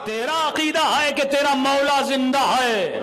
تیرا عقیدہ ہے کہ تیرا مولا زندہ ہے،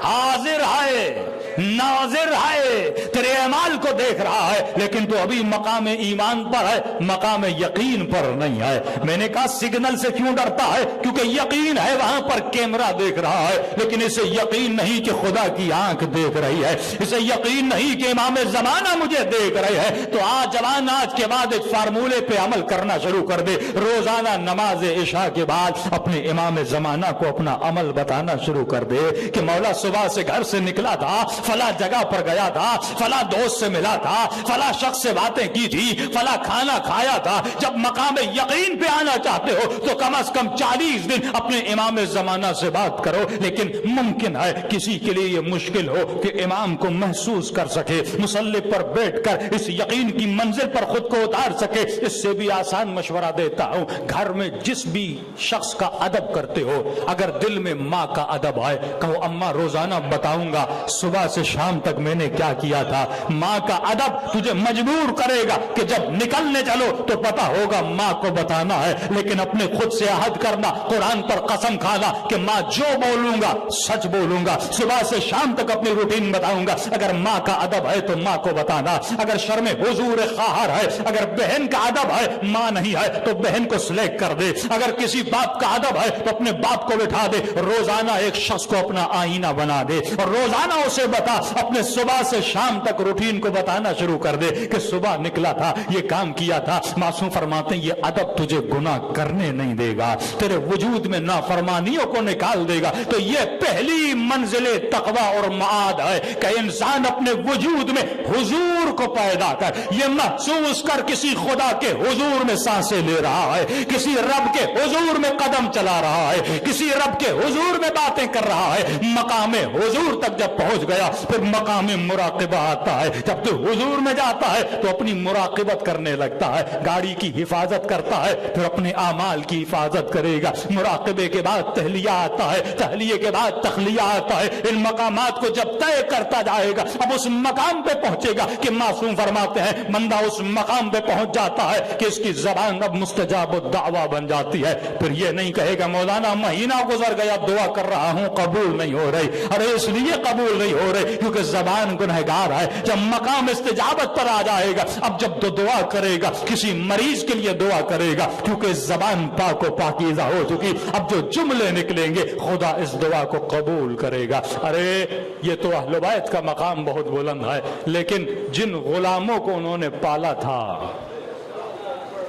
حاضر ہے، ناظر ہے، تیرے اعمال کو دیکھ رہا ہے، لیکن تو ابھی مقام ایمان پر ہے، مقام یقین پر نہیں ہے۔ میں نے کہا سگنل سے کیوں ڈرتا ہے؟ کیونکہ یقین ہے وہاں پر کیمرہ دیکھ رہا ہے، لیکن اسے یقین نہیں کہ خدا کی آنکھ دیکھ رہی ہے، اسے یقین نہیں کہ امام زمانہ مجھے دیکھ رہے ہیں۔ تو آج جوان آج کے بعد ایک فارمولے پہ عمل کرنا شروع کر دے، روزانہ نماز عشاء کے بعد اپنے امام زمانہ کو اپنا عمل بتانا شروع کر دے کہ مولا صبح سے گھر سے نکلا تھا، فلاں جگہ پر گیا تھا، فلاں دوست سے ملا تھا، فلاں شخص سے باتیں کی تھی، فلاں کھانا کھایا تھا۔ جب مقام یقین پہ آنا چاہتے ہو تو کم از کم 40 دن اپنے امام زمانہ سے بات کرو، لیکن ممکن ہے کسی کے لیے یہ مشکل ہو کہ امام کو محسوس کر سکے، مصلی پر بیٹھ کر اس یقین کی منزل پر خود کو اتار سکے۔ اس سے بھی آسان مشورہ دیتا ہوں، گھر میں جس بھی شخص کا ادب کرتے ہو، اگر دل میں ماں کا ادب ہے، کہو اماں روزانہ بتاؤں گا صبح سے شام تک میں نے کیا کیا تھا۔ ماں کا ادب تجھے مجبور کرے گا کہ جب نکلنے چلو تو پتا ہوگا ماں کو بتانا ہے، لیکن اپنے خود سے عہد کرنا، قرآن پر قسم کھانا کہ ماں جو بولوں گا سچ بولوں گا، صبح سے شام تک اپنی روٹین بتاؤں گا۔ اگر ماں کا ادب ہے تو ماں کو بتانا، اگر شرم حضور خواہر ہے، اگر بہن کا ادب ہے، ماں نہیں ہے تو بہن کو سلیکٹ کر دے، اگر کسی باپ کا ادب ہے تو اپنے باپ کو بٹھا دے، روزانہ ایک شخص کو اپنا آئینہ بنا دے اور روزانہ اسے بتا، اپنے صبح سے شام تک روٹین کو بتانا شروع کر دے کہ صبح نکلا تھا، یہ کام کیا تھا۔ معصوم فرماتے ہیں یہ ادب تجھے گناہ کرنے نہیں دے گا، تیرے وجود میں نافرمانیوں کو نکال دے گا۔ تو یہ پہلی منزل تقوی اور معاد ہے کہ انسان اپنے وجود میں حضور کو پیدا کر، یہ محسوس کر کسی خدا کے حضور میں سانسیں لے رہا ہے، کسی رب کے حضور میں قدم چلا رہا ہے، کسی رب کے حضور میں باتیں کر رہا ہے۔ مقام حضور تک جب پہنچ گیا پھر مقام مراقبہ آتا ہے۔ جب تو حضور میں جاتا ہے تو اپنی مراقبت کرنے لگتا ہے، گاڑی کی حفاظت کرتا ہے پھر اپنے اعمال کی حفاظت کرے گا۔ مراقبے کے بعد تحلیہ آتا ہے، تحلیہ کے بعد تخلیہ آتا ہے۔ ان مقامات کو جب طے کرتا جائے گا اب اس مقام پہ پہنچے گا کہ معصوم فرماتے ہیں بندہ اس مقام پہ پہنچ جاتا ہے کہ اس کی زبان اب مستجاب الدعوہ بن جاتی ہے۔ پھر یہ نہیں کہے گا مولانا مہینہ گزر گیا دعا کر رہا ہوں قبول نہیں ہو رہی، ارے اس لیے قبول نہیں ہو رہی کیونکہ زبان گنہگار ہے۔ جب مقام استجابت پر آ جائے گا اب جب تو دعا کرے گا کسی مریض کے لیے دعا کرے گا کیونکہ زبان پاک و پاکیزہ ہو چکی، اب جو جملے نکلیں گے خدا اس دعا کو قبول کرے گا۔ ارے یہ تو اہل بیت کا مقام بہت بلند ہے، لیکن جن غلاموں کو انہوں نے پالا تھا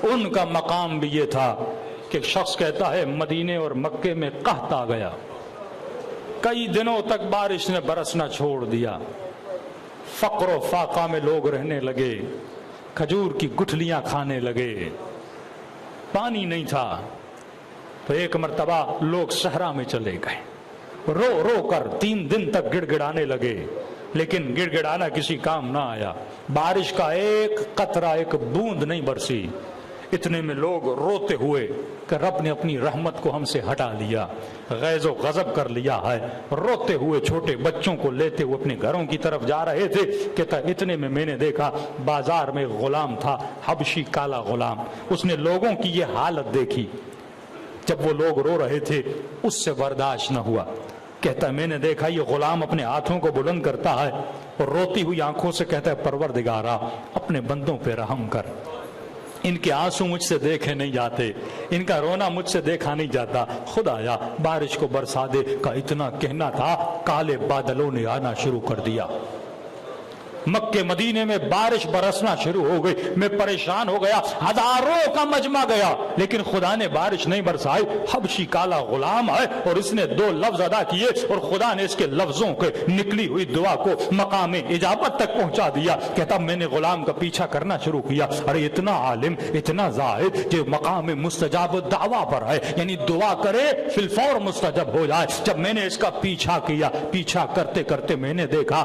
ان کا مقام بھی یہ تھا کہ شخص کہتا ہے مدینے اور مکے میں قحط آ گیا، کئی دنوں تک بارش نے برسنا چھوڑ دیا، فقر و فاقہ میں لوگ رہنے لگے، کھجور کی گٹھلیاں کھانے لگے، پانی نہیں تھا۔ تو ایک مرتبہ لوگ صحرا میں چلے گئے، رو رو کر 3 دن تک گڑ گڑانے لگے، لیکن گڑ گڑانا کسی کام نہ آیا، بارش کا ایک قطرہ ایک بوند نہیں برسی۔ اتنے میں لوگ روتے ہوئے کہ رب نے اپنی رحمت کو ہم سے ہٹا لیا، غیظ و غضب کر لیا ہے، روتے ہوئے چھوٹے بچوں کو لیتے ہوئے اپنے گھروں کی طرف جا رہے تھے کہ اتنے میں میں نے دیکھا بازار میں غلام تھا، حبشی کالا غلام، اس نے لوگوں کی یہ حالت دیکھی، جب وہ لوگ رو رہے تھے اس سے برداشت نہ ہوا، کہتا ہے میں نے دیکھا یہ غلام اپنے ہاتھوں کو بلند کرتا ہے اور روتی ہوئی آنکھوں سے کہتا ہے پروردگارا اپنے بندوں پہ رحم کر، ان کے آنسو مجھ سے دیکھے نہیں جاتے، ان کا رونا مجھ سے دیکھا نہیں جاتا، خدایا بارش کو برسا دے کا اتنا کہنا تھا، کالے بادلوں نے آنا شروع کر دیا، مکے مدینے میں بارش برسنا شروع ہو گئی، میں پریشان ہو گیا، ہزاروں کا مجمع گیا لیکن خدا نے بارش نہیں برسائی۔ حبشی کالا غلام ہے اور اس نے 2 لفظ ادا کیے اور خدا نے اس کے لفظوں کے نکلی ہوئی دعا کو مقام اجابت تک پہنچا دیا۔ کہتا میں نے غلام کا پیچھا کرنا شروع کیا، ارے اتنا عالم اتنا زاہد جو مقام مستجاب الدعوہ پر ہے، یعنی دعا کرے فی الفور مستجب ہو جائے۔ جب میں نے اس کا پیچھا کیا، پیچھا کرتے کرتے میں نے دیکھا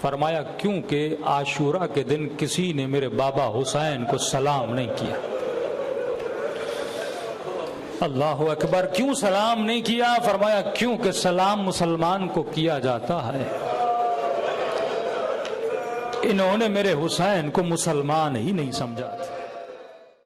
فرمایا کیونکہ عاشورہ کے دن کسی نے میرے بابا حسین کو سلام نہیں کیا۔ اللہ اکبر، کیوں سلام نہیں کیا؟ فرمایا کیونکہ سلام مسلمان کو کیا جاتا ہے، انہوں نے میرے حسین کو مسلمان ہی نہیں سمجھا تھا۔